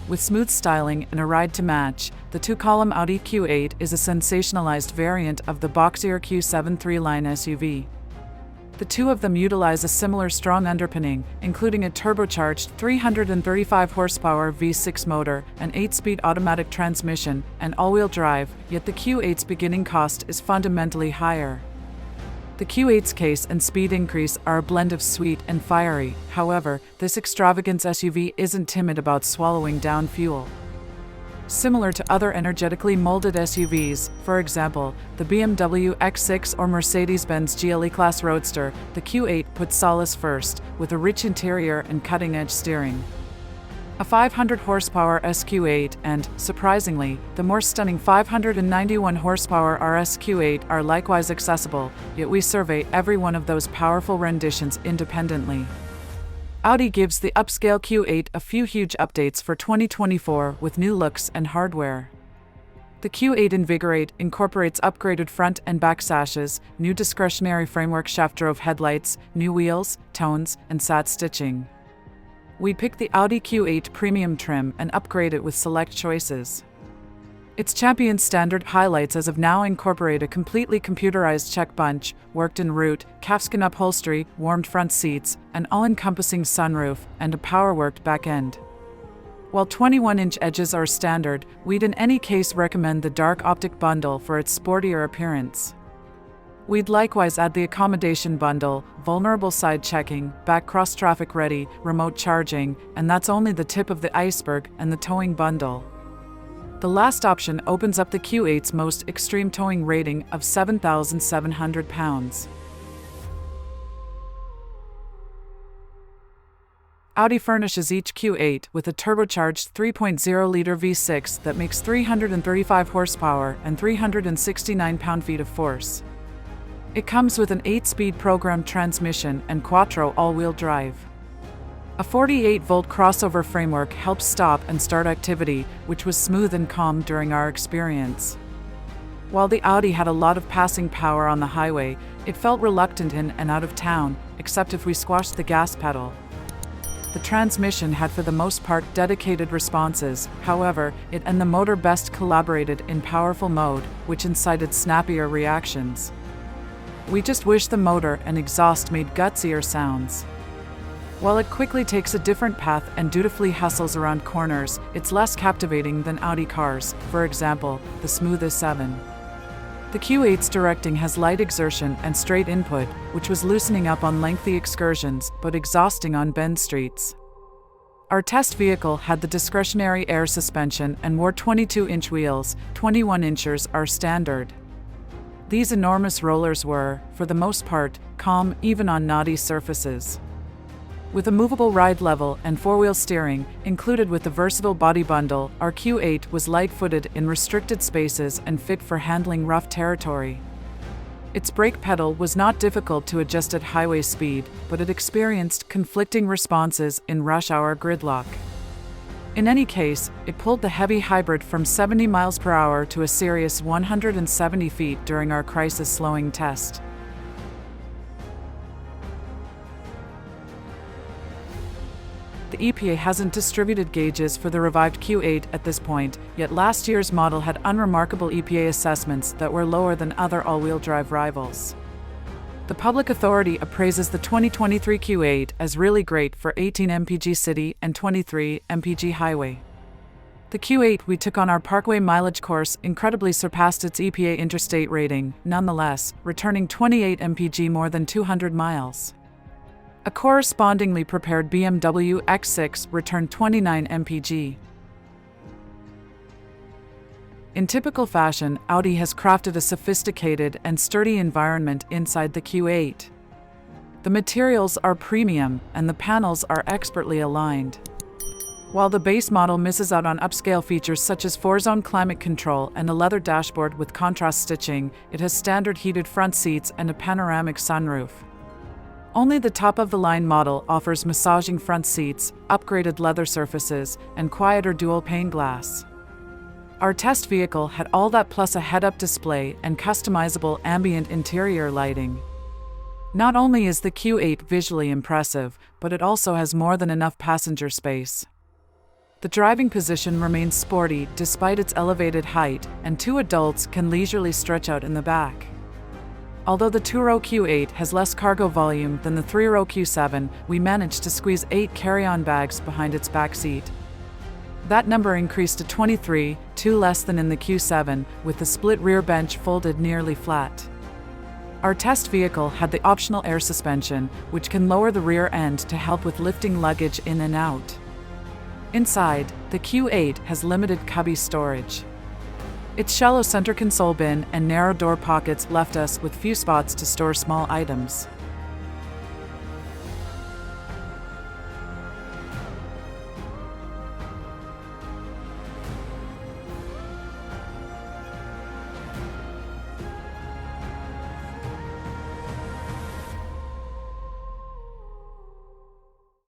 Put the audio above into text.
With smooth styling and a ride to match, the two-column Audi Q8 is a sensationalized variant of the boxier Q7 3-line SUV. The two of them utilize a similar strong underpinning, including a turbocharged 335 horsepower V6 motor, an 8-speed automatic transmission, and all-wheel drive, yet the Q8's beginning cost is fundamentally higher. The Q8's case and speed increase are a blend of sweet and fiery. However, this extravagance SUV isn't timid about swallowing down fuel. Similar to other energetically molded SUVs, for example, the BMW X6 or Mercedes-Benz GLE Class Roadster, the Q8 puts solace first, with a rich interior and cutting-edge steering. A 500 horsepower SQ8 and, surprisingly, the more stunning 591 horsepower RS Q8 are likewise accessible, yet we survey every one of those powerful renditions independently. Audi gives the upscale Q8 a few huge updates for 2024 with new looks and hardware. The Q8 Invigorate incorporates upgraded front and back sashes, new discretionary framework shaft-drove headlights, new wheels, tones, and SAT stitching. We picked the Audi Q8 Premium trim and upgrade it with select choices. Its champion standard highlights as of now incorporate a completely computerized check bunch, worked-in route, calfskin upholstery, warmed front seats, an all-encompassing sunroof, and a power-worked back end. While 21-inch edges are standard, we'd in any case recommend the dark optic bundle for its sportier appearance. We'd likewise add the accommodation bundle, vulnerable side checking, back cross-traffic ready, remote charging, and that's only the tip of the iceberg, and the towing bundle. The last option opens up the Q8's most extreme towing rating of 7,700 pounds. Audi furnishes each Q8 with a turbocharged 3.0-liter V6 that makes 335 horsepower and 369 pound-feet of force. It comes with an 8-speed programmed transmission and quattro all-wheel drive. A 48-volt crossover framework helps stop and start activity, which was smooth and calm during our experience. While the Audi had a lot of passing power on the highway, it felt reluctant in and out of town, except if we squashed the gas pedal. The transmission had for the most part dedicated responses, however, it and the motor best collaborated in powerful mode, which incited snappier reactions. We just wish the motor and exhaust made gutsier sounds. While it quickly takes a different path and dutifully hustles around corners, it's less captivating than Audi cars, for example, the smooth 7. The Q8's directing has light exertion and straight input, which was loosening up on lengthy excursions, but exhausting on bend streets. Our test vehicle had the discretionary air suspension and wore 22-inch wheels, 21-inchers are standard. These enormous rollers were, for the most part, calm even on knotty surfaces. With a movable ride level and four-wheel steering, included with the versatile body bundle, our Q8 was light-footed in restricted spaces and fit for handling rough territory. Its brake pedal was not difficult to adjust at highway speed, but it experienced conflicting responses in rush-hour gridlock. In any case, it pulled the heavy hybrid from 70 miles per hour to a serious 170 feet during our crisis-slowing test. The EPA hasn't distributed gauges for the revived Q8 at this point, yet last year's model had unremarkable EPA assessments that were lower than other all-wheel drive rivals. The public authority appraises the 2023 Q8 as really great for 18 mpg city and 23 mpg highway. The Q8 we took on our Parkway mileage course incredibly surpassed its EPA interstate rating, nonetheless, returning 28 mpg more than 200 miles. A correspondingly prepared BMW X6 returned 29 mpg. In typical fashion, Audi has crafted a sophisticated and sturdy environment inside the Q8. The materials are premium, and the panels are expertly aligned. While the base model misses out on upscale features such as 4-zone climate control and a leather dashboard with contrast stitching, it has standard heated front seats and a panoramic sunroof. Only the top-of-the-line model offers massaging front seats, upgraded leather surfaces, and quieter dual-pane glass. Our test vehicle had all that plus a head-up display and customizable ambient interior lighting. Not only is the Q8 visually impressive, but it also has more than enough passenger space. The driving position remains sporty despite its elevated height, and two adults can leisurely stretch out in the back. Although the 2-row Q8 has less cargo volume than the 3-row Q7, we managed to squeeze 8 carry-on bags behind its back seat. That number increased to 23, 2 less than in the Q7, with the split rear bench folded nearly flat. Our test vehicle had the optional air suspension, which can lower the rear end to help with lifting luggage in and out. Inside, the Q8 has limited cubby storage. Its shallow center console bin and narrow door pockets left us with few spots to store small items.